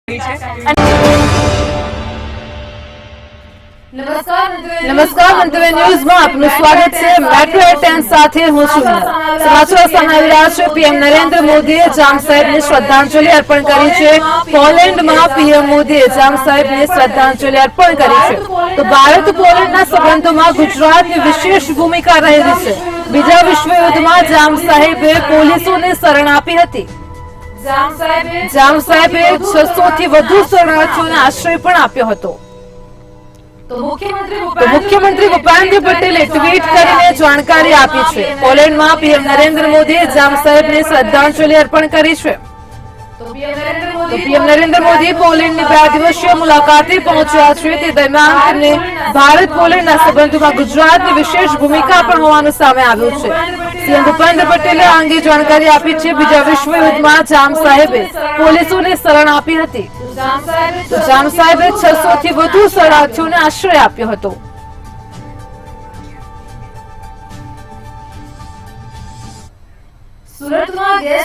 નમસ્કાર મંતવ્ય ન્યૂઝમાં આપનું સ્વાગત છે। મેટ્રો 10 સાથે હું છું। સમાચાર સામે આવી રહ્યા છે। પીએમ નરેન્દ્ર મોદીએ જામ સાહેબને શ્રદ્ધાંજલિ અર્પણ કરી છે। પોલેન્ડમાં પીએમ મોદીએ જામ સાહેબને શ્રદ્ધાંજલિ અર્પણ કરી છે। તો ભારત પોલેન્ડના સંબંધોમાં ગુજરાતની વિશેષ ભૂમિકા રહેલી છે। બીજા વિશ્વયુદ્ધમાં જામ સાહેબે પોલીસોને શરણ આપી હતી। જામ સાહેબે 600 થી વધુ શરણાર્થીઓને આશ્રય પણ આપ્યો હતો। તો મુખ્યમંત્રી ભૂપેન્દ્ર પટેલે ટ્વીટ કરીને જાણકારી આપી છે। પોલેન્ડમાં પીએમ નરેન્દ્ર મોદીએ જામ સાહેબને શ્રદ્ધાંજલિ અર્પણ કરી છે। પીએમ નરેન્દ્ર મોદી પોલેન્ડની 2 દિવસીય મુલાકાતે પહોંચ્યા છે। તે દરમિયાન તેમને ભારત પોલેન્ડના સંબંધોમાં ગુજરાતની વિશેષ ભૂમિકા પણ હોવાનું સામે આવ્યું છે। સીએમ ભૂપેન્દ્ર પટેલે આ અંગે જાણકારી આપી છે। બીજા વિશ્વયુદ્ધમાં જામ સાહેબે પોલીસોને શરણ આપી હતી। જામ સાહેબે 600 થી વધુ શરણાર્થીઓને આશ્રય આપ્યો હતો।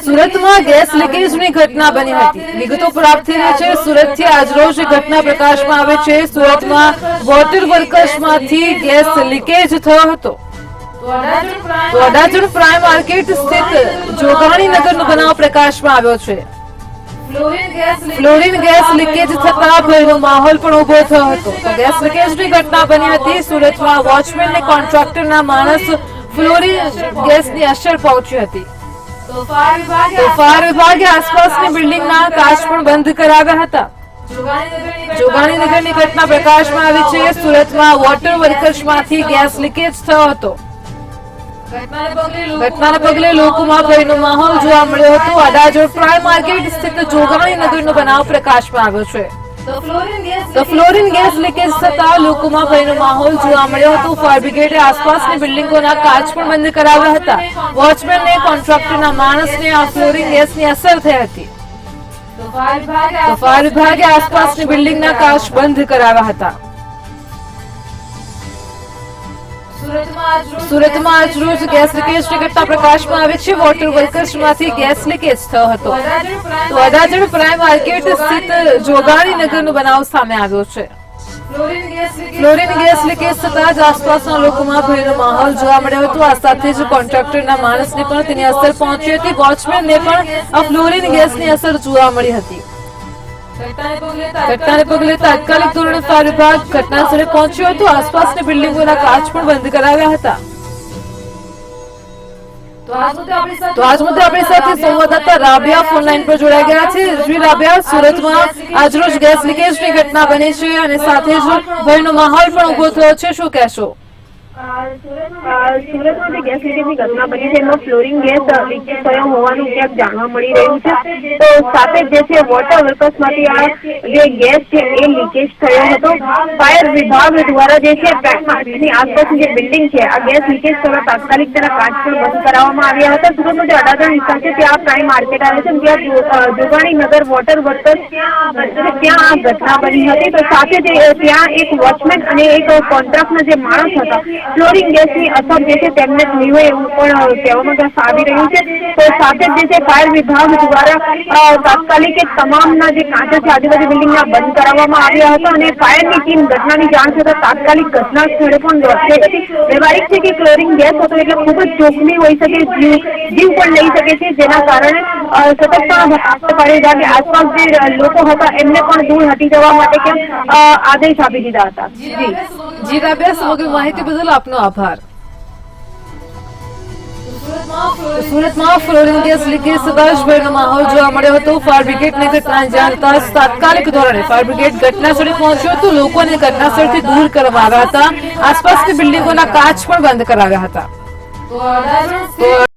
સુરતમાં ગેસ લીકેજની ઘટના બની હતી। વિગતો પ્રાપ્ત થઈ રહી છે। સુરતથી આજરોજ ઘટના પ્રકાશમાં આવે છે। સુરતમાં વોટર વર્કર્સમાંથી ગેસ લીકેજ થયો હતો। અડાજણ પ્રાઇમ માર્કેટ સ્થિત જોગાણીનગરનો બનાવ પ્રકાશમાં આવ્યો છે। ફ્લોરિન ગેસ લીકેજ થતા ભયનો માહોલ પણ ઉભો થયો હતો। તો ગેસ લીકેજની ઘટના બની હતી। સુરતમાં વોચમેન અને કોન્ટ્રાક્ટરના માણસ ફ્લોરિન ગેસની અસર પહોંચી હતી। તો ફાયર વિભાગે આસપાસની બિલ્ડિંગના કાચ પણ બંધ કરાવ્યા હતા। જોગાણીનગરની ઘટના પ્રકાશમાં આવી છે। સુરતમાં વોટર વર્કર્સમાંથી ગેસ લીકેજ થયો હતો। ઘટનાને પગલે લોકોમાં ભયનો માહોલ જોવા મળ્યો હતો। અડાજણ પ્રાઇમ માર્કેટ સ્થિત જોગાણીનગરનો બનાવ પ્રકાશમાં આવ્યો છે। તો ફ્લોરિન ગેસ લીકેજ થતા લોકોમાં ભયનો માહોલ જોવા મળ્યો હતો। ફાયર બ્રિગેડે આસપાસની બિલ્ડિંગોના કાચ પણ બંધ કરાવ્યા હતા। વોચમેન અને કોન્ટ્રાક્ટરના માણસને આ ફ્લોરિન ગેસની અસર થઈ હતી। તો ફાયર વિભાગે આસપાસની બિલ્ડિંગના કાચ બંધ કરાવ્યા હતા। સુરતમાં આજરોજ ગેસ લીકેજની ઘટના પ્રકાશમાં આવી છે। વોટર વર્કર્સમાંથી ગેસ લીકેજ થયો હતો। તો અડાજણ પ્રાઇમ માર્કેટ સ્થિત જોગાણીનગરનો બનાવ સામે આવ્યો છે। ફ્લોરિન ગેસ લીકેજ થતા જ આસપાસના લોકોમાં ભયનો માહોલ જોવા મળ્યો હતો। આ સાથે જ કોન્ટ્રાક્ટરના માણસને પણ તેની અસર પહોંચી હતી। વોચમેનને પણ આ ફ્લોરિન ગેસની અસર જોવા મળી હતી। ઘટનાને પગલે તાત્કાલિક ધોરણે ફાયર વિભાગ ઘટના સ્થળે પહોંચ્યો હતો। આસપાસની બિલ્ડિંગોના કાચ પણ બંધ કરાવ્યા હતા। તો આજ મુદ્દે આપણી સાથે સંવાદદાતા રાબિયા ફોનલાઈન પર જોડાઈ ગયા છે। જી રાબિયા, સુરતમાં આજરોજ ગેસ લીકેજની ઘટના બની છે અને સાથે જ ભયનો માહોલ પણ ઉભો થયો છે, શું કહેશો? સુરતમાં જે ગેસ લીકેજની ઘટના બની છે એમાં ફ્લોરિન ગેસ લીકેજ થયો હોવાનું ક્યાંક જાણવા મળી રહ્યું છે। તો સાથે જે છે વોટર વર્કર્સમાંથી આ જે ગેસ છે એ લીકેજ થયો હતો। ફાયર વિભાગ દ્વારા જે છે પ્રાઇમ માર્કેટની આસપાસની જે બિલ્ડિંગ છે આ ગેસ લીકેજ થતા તાત્કાલિક તેના કાચ પણ બંધ કરાવવામાં આવ્યા હતા। સુરતનો જે અડાજણ વિસ્તાર છે ત્યાં પ્રાઇમ માર્કેટ આવે છે, ત્યાં જોગાણીનગર વોટર વર્કર્સ ત્યાં આ ઘટના બની હતી। તો સાથે જ ત્યાં એક વોચમેન અને એક કોન્ટ્રાક્ટના જે માણસ હતા ફ્લોરિન ગેસની અસર જે છે તેમને થઈ હોય એવું પણ કહેવામાં આવી રહ્યું છે। તો સાથે જ જે છે ફાયર વિભાગ દ્વારા તાત્કાલિક તમામના જે કાંચો છે આજુબાજુ બિલ્ડિંગના બંધ કરાવવામાં આવ્યા હતા અને ફાયરની ટીમ ઘટનાની જાણ થતાં તાત્કાલિક ઘટના સ્થળે પણ દોડી ગઈ હતી। વ્યવહારિક છે કે ક્લોરિન ગેસ હતો એટલે ખૂબ જ જોખમી હોઈ શકે, જીવ પણ લઈ શકે છે, જેના કારણે સતર્કતા ફાયર વિભાગે આસપાસ જે લોકો હતા એમને પણ દૂર હટી જવા માટે કેમ આદેશ આપી દીધા હતા। જી રાબિયા, સમગ્ર માહિતી બદલ આપનો આભાર। સુરતમાં ફ્લોરિન ગેસ લીકેજ થતા જ ભયનો માહોલ જોવા મળ્યો હતો। ફાયર બ્રિગેડને ઘટનાની જાણ થતા તાત્કાલિક ધોરણે ફાયર બ્રિગેડ ઘટના સ્થળે પહોંચ્યો હતો। લોકોને ઘટના સ્થળથી દૂર કરવામાં આવ્યા હતા। આસપાસની બિલ્ડિંગોના કાચ પણ બંધ કરાવ્યા હતા।